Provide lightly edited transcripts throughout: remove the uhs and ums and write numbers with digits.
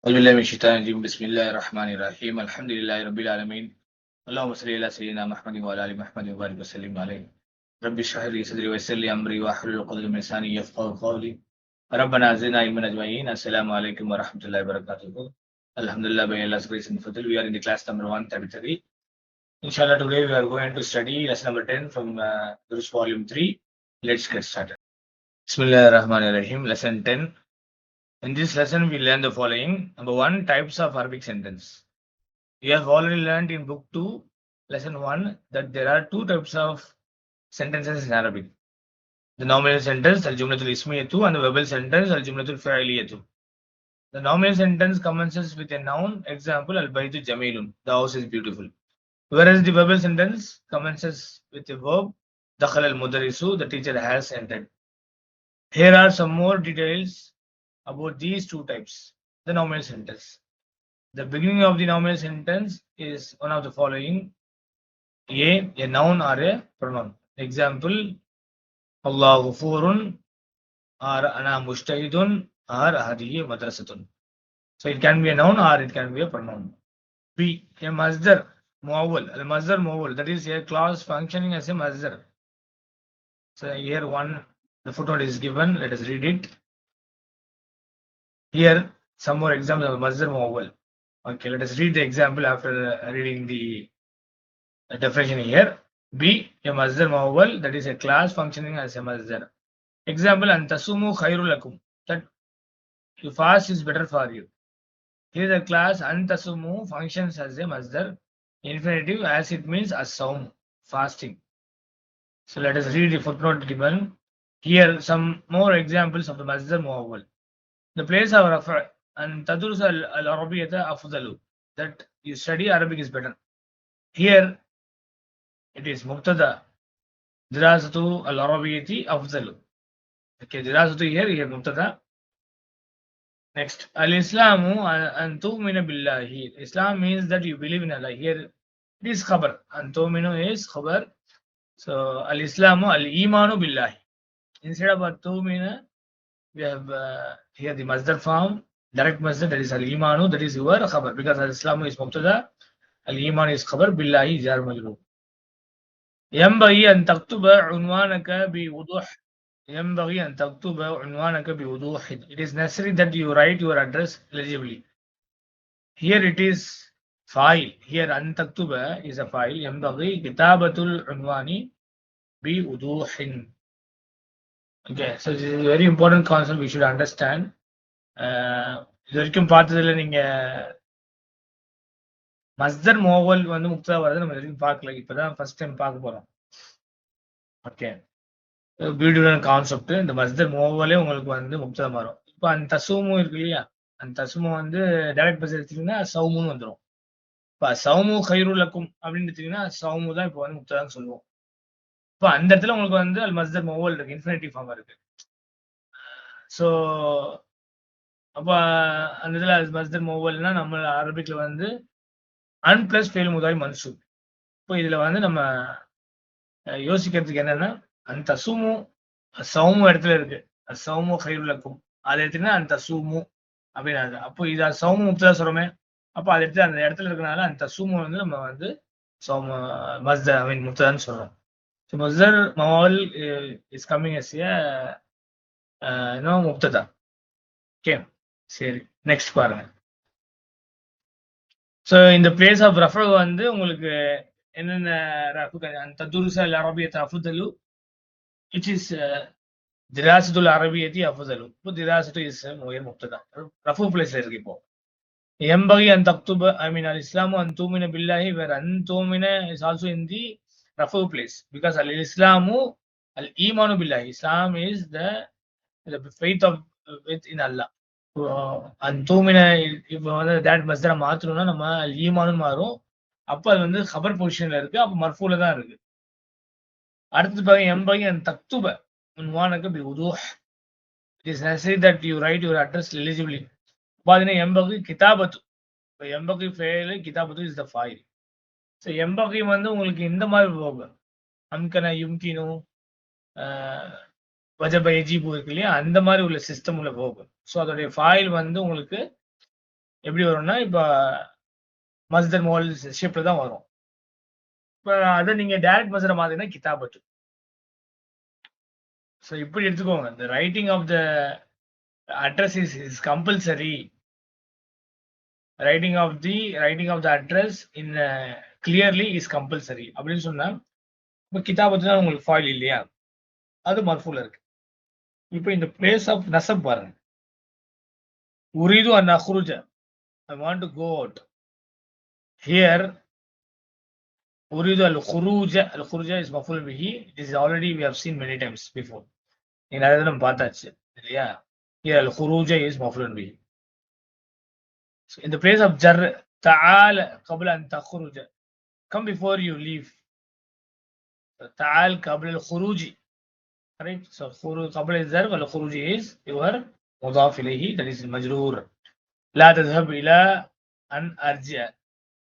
أعوذ بالله من الشيطان الرجيم بسم الله الرحمن الرحيم الحمد لله رب العالمين اللهم صل على سيدنا محمد وعلى آل محمد وبارك وسلم عليه رب اشرح لي صدري ويسر لي أمري واحلل عقدة من لساني يفقهوا قولي ربنا زدنا علما أجمعين السلام عليكم ورحمة الله وبركاته. Alhamdulillah, by Allah's grace and fadl, we are in the class number 133. Inshallah, today we are going to study lesson number 10 from Durus volume 3. Let's get started. Bismillah ar-Rahman ar-Rahim, lesson 10. In this lesson, we learn the following. Number 1, types of Arabic sentence. We have already learned in book 2, lesson 1, that there are two types of sentences in Arabic. The nominal sentence, al-jumlatul ismiyatu, and the verbal sentence, al-jumlatul fa'iliyatu. The nominal sentence commences with a noun, example, al-baytu jamilun, the house is beautiful. Whereas the verbal sentence commences with a verb, dakhal al-mudarisu, the teacher has entered. Here are some more details about these two types. The nominal sentence. The beginning of the nominal sentence is one of the following. A noun or a pronoun. Example, Allah ghafurun or ana mushtahidun or hadihi madrasatun. So it can be a noun or it can be a pronoun. B, a masdar muawwal. Al masdar muawwal, that is a clause functioning as a masdar. So here the footnote is given. Let us read it. Here some more examples of masdar muawwal. Okay, let us read the example after reading the definition here. B, a masdar muawwal, that is a class functioning as a masdar. Example, an tasumu khairul lakum, that you fast is better for you. Here the class an tasumu functions as a masdar infinitive as it means as-sawm, fasting. So let us read the footnote given. Here some more examples of the masdar muawwal. The place of rafa' an tadrus al-arabiyyata afdalu, that you study Arabic is better. Here it is mubtada, dirasatu al-arabiyyati afdalu. Okay, dirasatu here mubtada. Next, al-islamu an tu'mina billahi. Islam means that you believe in Allah. Here it is khabar. An tu'minu is khabar. So al-islamu al-imanu billahi. Instead of tu'mina, we have here the masdar form, direct masdar, that is al-imanu, that is your khabar, because al-islamu is mubtada, al-iman is khabar, billahi is jar majrur. Yambaghi an taktuba unwanaka bi wuduh. Yambaghi an taktuba unwanaka bi wuduh. It is necessary that you write your address legibly. Here it is file. Here an taktuba is a file. Yambaghi kitabatul unwani bi wuduhin. Okay, so this is a very important concept we should understand. இது வரைக்கும் பார்த்ததுல நீங்க மஸ்தர் முஅவ்வல் வந்து முக்தா வரது நம்ம வரைக்கும் பார்க்கல. இப்பதான் ஃபர்ஸ்ட் டைம் பார்க்க போறோம். ஓகே, பியூட்டிஃபுல்லான கான்செப்ட். இந்த மஸ்தர் முஅவ்வலே உங்களுக்கு வந்து முக்தா மாறும். இப்போ அந்த தசுமு இருக்கு இல்லையா, அந்த தசுமு வந்து டைரக்ட் பஸ் எடுத்தீங்கன்னா சௌமுன்னு வந்துடும். இப்போ சௌமு கைருல் லக்கும் அப்படின்னு எடுத்தீங்கன்னா சௌமு தான் இப்போ வந்து முக்தான்னு சொல்லுவோம். இப்போ அந்த இடத்துல உங்களுக்கு வந்து அல் மஸ்தர் முஅவ்வல் இருக்கு, இன்ஃபினிட்டிவ் ஃபார்ம் இருக்கு. ஸோ அப்போ அந்த இதில் மஸ்தர் முஅவ்வல்னா நம்ம அரபிக்ல வந்து அன் பிளஸ் ஃபெயில் முதாரி மன்சூப். இப்போ இதில் வந்து நம்ம யோசிக்கிறதுக்கு என்னன்னா, அந்த சூமு சௌமு இடத்துல இருக்கு, சௌமு கைருல் லக்கும், அதை எடுத்தீங்கன்னா அந்த சூமு அப்படின்னு. அப்போ இது சௌமு முப்தா சொல்றோமே, அப்போ அதை எடுத்து அந்த இடத்துல இருக்கனால அந்த சூமு வந்து நம்ம வந்து சௌமு மஸ்தர் ஐ மீன் முப்தான்னு சொல்றோம். ஸோ மஸ்தர் முஅவ்வல் இஸ் கம்மிங் எஸ் முப்ததா. ஓகே, சரி, நெக்ஸ்ட் பாருங்க. ஸோ இந்த பிளேஸ் ஆஃப் ரஃபு வந்து உங்களுக்கு என்னென்ன ததுருஸ் அல் அரபியத் அஃதலு, விச் இஸ் திராசத்துல் அரபியத்தி அஃதலு. இப்போ திராசத்து இஸ் முப்ததா, ரஃபு பிளேஸ்ல இருக்கு. இப்போ யம்பகி அன் தக்துப ஐ மீன் அல் இஸ்லாமு அன் தூமின பில்லாஹி, வேர் அன் தூமின இஸ் ஆல்சோ இன் தி ரஃபு பிளேஸ், பிகாஸ் அல் இஸ்லாமு அல் ஈமானு பில்லாஹி, Islam is the faith of with in Allah. அந்தூமின இப்போ வந்து தேட் மஸ்தரை மாற்றணும்னா நம்ம ஈமானுன்னு மாறும். அப்போ அது வந்து ஹபர் பொசிஷன்ல இருக்கு, அப்போ மர்ஃபூல தான் இருக்கு. அடுத்தது பாருங்க, எம்பகி அன் தக்துப உன்வானக பி உதூஹ். It is necessary that you write your address eligibly. பார்த்தீங்கன்னா எம்பகி கிதாபத்து, இப்போ எம்பகி ஃபெயில், கிதாபத்து இஸ் த ஃபைல். ஸோ எம்பகி வந்து உங்களுக்கு இந்த மாதிரி போகும், அம்கன யும்கினு வஜப எஜிபு இருக்கு இல்லையா, அந்த மாதிரி உள்ள சிஸ்டம் உள்ள போகும். ஸோ அதோடைய ஃபைல் வந்து உங்களுக்கு எப்படி வரும்னா இப்போ மஸ்தர் மோல் ஷேப்ல தான் வரும். இப்போ அதை நீங்க டைரக்ட் மஸ்தரை மாத்தினா கிதாபத்து. ஸோ இப்படி எடுத்துக்கோங்க. the writing of the address is compulsory. writing of the address in clearly is compulsory அப்படின்னு சொன்னா இப்போ கிதாபத்து தான் உங்களுக்கு ஃபாயில் இல்லையா, அது மர்ஃபூல இருக்கு. இப்போ இந்த பிளேஸ் ஆஃப் நசப் பாருங்க. உரீது அன் அஹ்ருஜ, I want to go out. Here உரீது அல் குரூஜ, அல் குரூஜ is மஃபூல் பிஹி. This is already we have seen many times before. நீங்க நிறைய தடவை பார்த்தாச்சு இல்லையா. Here அல் குரூஜ is மஃபூல் பிஹி. So in the place of jar, ta'al qabla an takhruja, come before you leave. ta'al qabla al khuruji, right? So khuruj qabla al-zarf, wal khuruji is your mudaf ilayhi, that is majroor. La tadhhab ila an arji'a,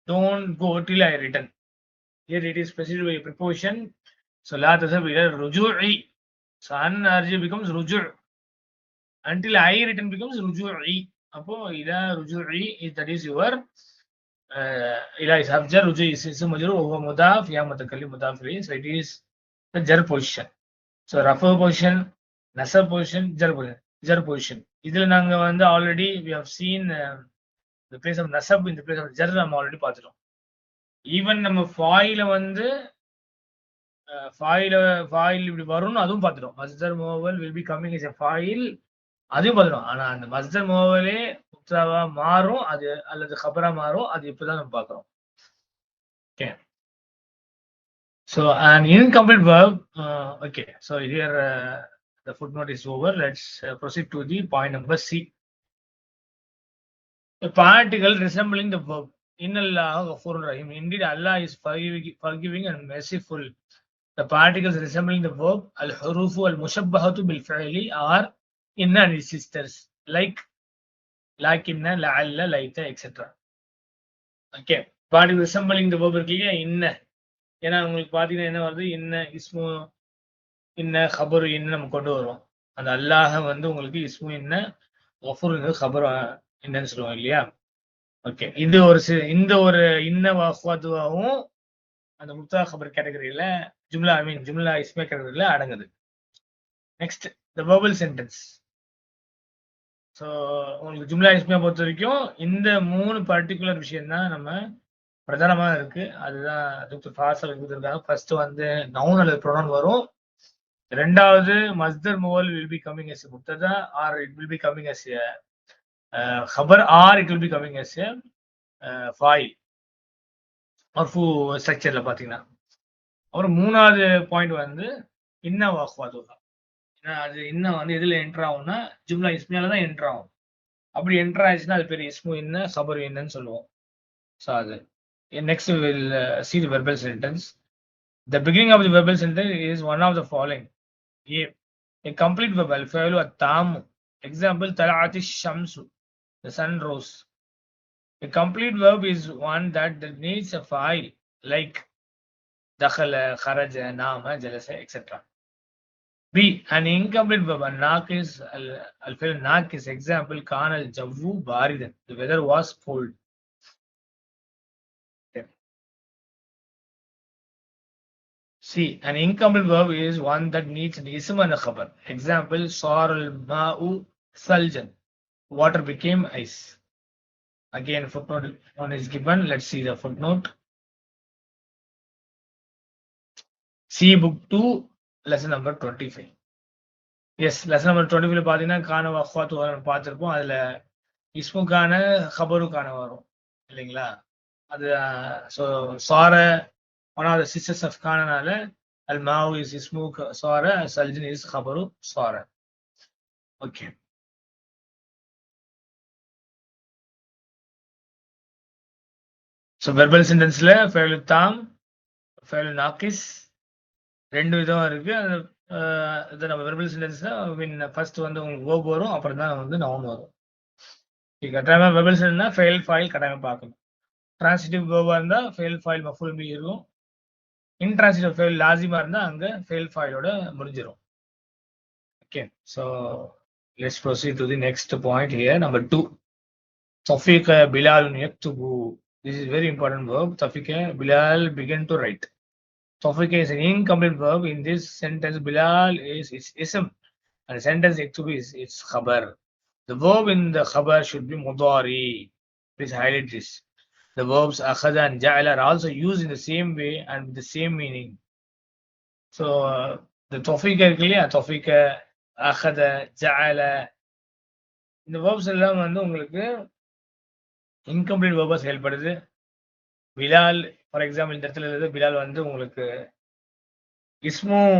don't go till I return. Here it is preceded by a preposition. So la tadhhab ila ruju'i, so an arji'a becomes ruju', until I return becomes ruju'i. அப்போ ila ruju'i is, that is your ila is hafjar, ruju'i is ism majrur wa huwa mudaf, ya mutakallim mudaf ilayhi. So it is the jar position. So rafa position, nasab position, jar position. இதுல நாங்க வந்து already we have seen the place of nasab, in the place of jar நம்ம already பார்த்துட்டோம். Even நம்ம ஃபாயில வந்து foil இப்படி வரும்னு அதுவும் பார்த்துட்டோம். மஸ்தர் முஅவ்வல் will be coming as a file, அதையும் பார்த்துட்டோம். ஆனா அந்த மஸ்தர் முஅவ்வலே முப்ததாவா மாறும் அது அல்லது கபரா மாறும், அது இப்பதான் நம்ம பார்க்கிறோம். Okay. So an incomplete verb, okay, so here the footnote is over. Let's proceed to the point number C. A particle resembling the verb inna Allah ghafurur rahim. Indeed Allah is forgiving and merciful. The particles resembling the verb al-hurufu al-mushabbahatu bil-fi'li are inna and its sisters, like lakinna, la'alla, laita, etc. Okay, particle resembling the verb இருக்கு inna. ஏன்னா உங்களுக்கு பாத்தீங்கன்னா என்ன வருது, இன்ன இஸ்மு இன்ன கபரு இன்ன நம்ம கொண்டு வருவோம். அந்த அல்லாஹ் வந்து உங்களுக்கு இஸ்மு இன்ன, கஃபூர் கபர் என்னன்னு சொல்லுவோம் இல்லையா. ஓகே, இது ஒரு இந்த ஒரு இன்ன வாஹ்வாதுவாவும் அந்த முப்தா கபர் கேட்டகரியில ஜும்லா ஜும்லா இஸ்மே கேட்டகரியில அடங்குது. Next the verbal sentence. So உங்களுக்கு ஜும்லா இஸ்மியா பொறுத்த வரைக்கும் இந்த 3 பர்டிகுலர் விஷயம் தான் நம்ம பிரதானமா இருக்கு. அதுதான் டாக்டர் ஃபாசல் கொடுத்திருக்காங்க. ஃபர்ஸ்ட் வந்து நவுன் அல்லது ப்ரொனவுன் வரும். ரெண்டாவது மஸ்தர் முஅவ்வல் will be coming as a முப்ததா, or it will be coming as a khabar, or it will be coming as a fa'il மர்ஃபூ ஸ்ட்ரக்சர்ல பாத்தீங்கன்னா. அப்புறம் மூணாவது பாயிண்ட் வந்து இன்ன வாஹ்வாதுஹா. ஏன்னா அது இன்ன வந்து எதுல என்டர் ஆகும்னா ஜும்லா இஸ்மியால தான் என்டர் ஆகும். அப்படி என்டர் ஆயிடுச்சுன்னா அது பேர் இஸ்மு இன்ன கபர் என்னன்னு சொல்லுவோம். ஸோ அது next we will see the verbal sentence. The beginning of the verbal sentence is one of the following. A complete verb, al-fi'lu at-tam. Example, tala'at ash-shamsu, the sun rose. A complete verb is one that needs a fa'il, like dakhala, kharaja, nama, jalasa, etc. B, an incomplete verb, an-naqis, al-fi'l naqis. Example, kana al-jawwu baridan, the weather was cold. C, an incomplete verb is one that needs an ism and a khabar. Example, sar al-ma'u saljan, water became ice. Again, footnote 1 is given. Let's see the footnote. C, book 2, lesson number 25. Yes, lesson number 25 பாத்தீங்கன்னா கான வஃபாத்து வரும் பார்த்திருப்போம். அதுல இஸ்முக்கான கபருக்கான வரும் இல்லைங்களா. அது so சார one of the sisters of Kananaல al-ma'u is ismu sara, saljan is khabaru sara. Okay. So verbal sentenceல fi'l tam, fi'l naqis ரெண்டு விதமா இருக்கு. அது நம்ம verbal sentenceல ஃபர்ஸ்ட் வந்து உங்களுக்கு verb வரும், அப்புறம் தான் வந்து noun வரும். கட்டாயமா verbal sentenceனா fi'l fa'il கட்டாயமா பார்க்கணும். transitive verb இருந்தா fi'l fa'il மஃபூல் பிஹி இருக்கும். intransitive fi'l லாசிமா இருந்தா அங்க fi'l fa'ilோட முடிஞ்சிரும். Okay, so let's proceed to the next point here, number 2. Tawfiqa Bilal yaktubu. This is very important verb. Tawfiqa Bilal began to write. Tawfiqa is an incomplete verb. In this sentence, Bilal is its ism, and the sentence yaktubu is its khabar. The verb in the khabar should be mudari. Please highlight this. The verbs akhada and ja'ala are also used in the same way and with the same meaning. So the tawfiqa இருக்கு இல்லையா, tawfiqa, akhada, ja'ala, இந்த verbs எல்லாம் வந்து உங்களுக்கு incomplete verb செயல்படுது. Bilal for example இந்த இடத்துல இருந்து பிலால் வந்து உங்களுக்கு இஸ்மும்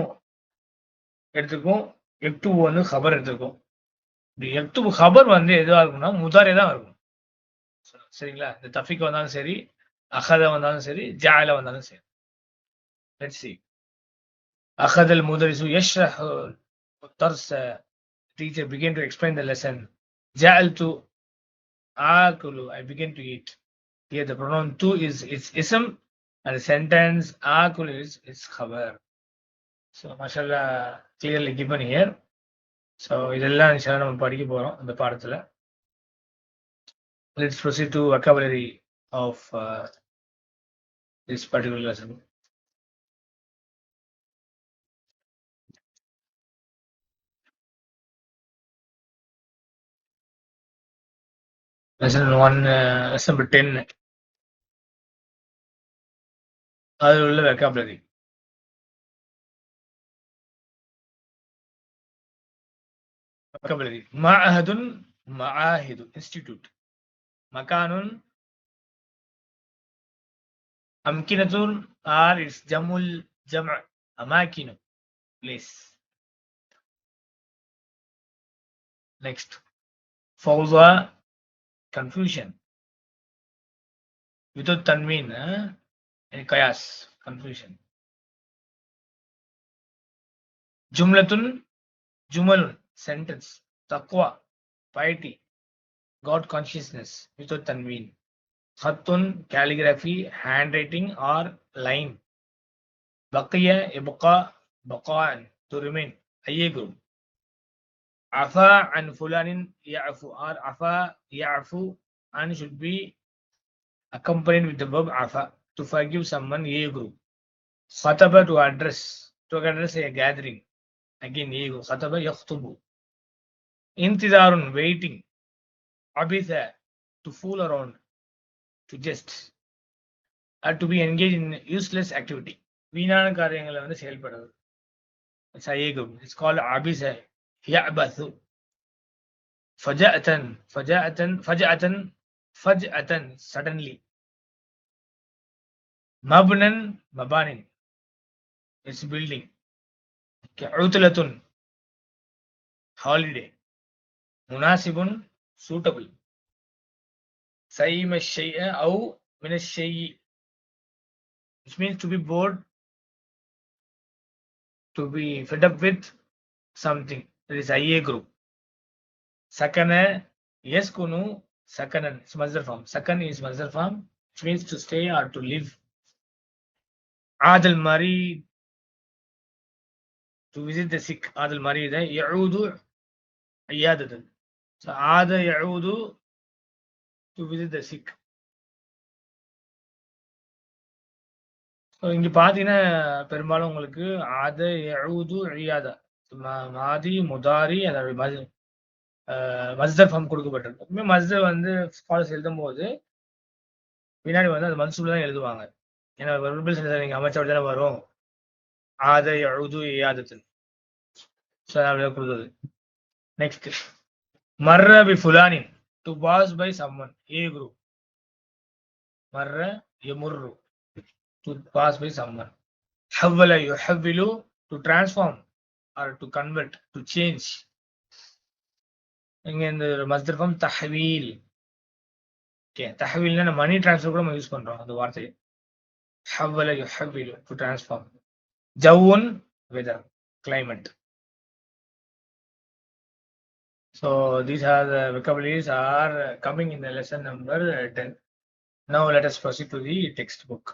எடுத்துக்கும், எக்துபு வந்து கபர் எடுத்துக்கும். எக்துபு கபர் வந்து எதுவா இருக்கும்னா முதாரே தான் இருக்கும். சரிங்களா? இந்த தஃபிக் வந்தாலும் சரி, அகத வந்தாலும் சரி, ஜாயில வந்தாலும் சரி. Let's see. அகத المدرس يشرح الدرس. Teacher began to explain the lesson. جعلت آكل. I began to eat. Here the pronoun tu is its ism and the sentence آكل is its khabar. So mashallah clearly given here. So இதெல்லாம் இன்ஷால்லா நம்ம படிக்க போறோம் இந்த பாடத்துல. Let's proceed to vocabulary of this particular lesson. Lesson 1, lesson number 10. அதில் உள்ள vocabulary. vocabulary. معهد معاهد institute. مكان أمكنة or its جمع أماكن place. Next. فوضى confusion. Without tanween, chaos, confusion. Jumlatun, jumalun, sentence. Taqwa, piety, God consciousness, without tanween. Khattun, calligraphy, handwriting or line. Baqiya, ibqa, baqa'an, to remain. Ayyegum. Afa and fulanin ya'fu or afa ya'fu and should be accompanied with the verb afa, to forgive someone. Yegru. Khataba, to address a gathering. Again, yegru. Khataba yakhtubu. Intizarun, waiting. Abitha, to fool around, to jest, or to be engaged in useless activity. வீணான காரியங்களை வந்து செயல்படுறது. It's called abisa. Ya'bathu. Faj'atan, suddenly. Mabnan, mabanin, it's building. Utlatun, holiday. Munasibun, suitable. Saima shay'a aw min ash-shay'i, which means to be bored, to be fed up with something. That is IA group. Sakana, yaskunu, sakanan, it's masdar form. Sakan is masdar form, which means to stay or to live. Adal Mari, to visit the sick. Adal Mari, ya'udu iyadatan. So Ada ya'udu, to visit the sick. So இங்கே பார்த்தீங்கன்னா பெரும்பாலும் உங்களுக்கு ஆத யஊது இயாதா மாதி முதாரி அதோட மஸ்தர் form கொடுக்கப்பட்டிருக்கு. எப்பவுமே மஸ்தர் வந்து ஸ்காலர்ஸ் எழுதும் போது பின்னாடி வந்து அது மன்சூப்ல தான் எழுதுவாங்க. ஏன்னா வெர்பல் சென்டென்ஸ் நீங்க அமைச்சா தானே வரும். ஆத யஊது இயாதத்தன். ஸோ அப்படியே கொடுத்தது. நெக்ஸ்ட் மர்ர பி ஃபுலானின், to pass by someone. A group. மர்ர யமுர்ரு, to pass by someone. Hawwala yuhawwilu, to transform or to convert, to change. இங்க இந்த மஸ்தர் ஃபார்ம் தஹ்வீல். ஓகே, தஹ்வீல்னா நம்ம மணி ட்ரான்ஸ்ஃபர் கூட நம்ம யூஸ் பண்றோம் அந்த வார்த்தையை. ஹவ்வல யுஹவ்விலு, to transform. ஜவுன், weather, climate. So these are the vocabularies are coming in the lesson number 10. Now let us proceed to the textbook.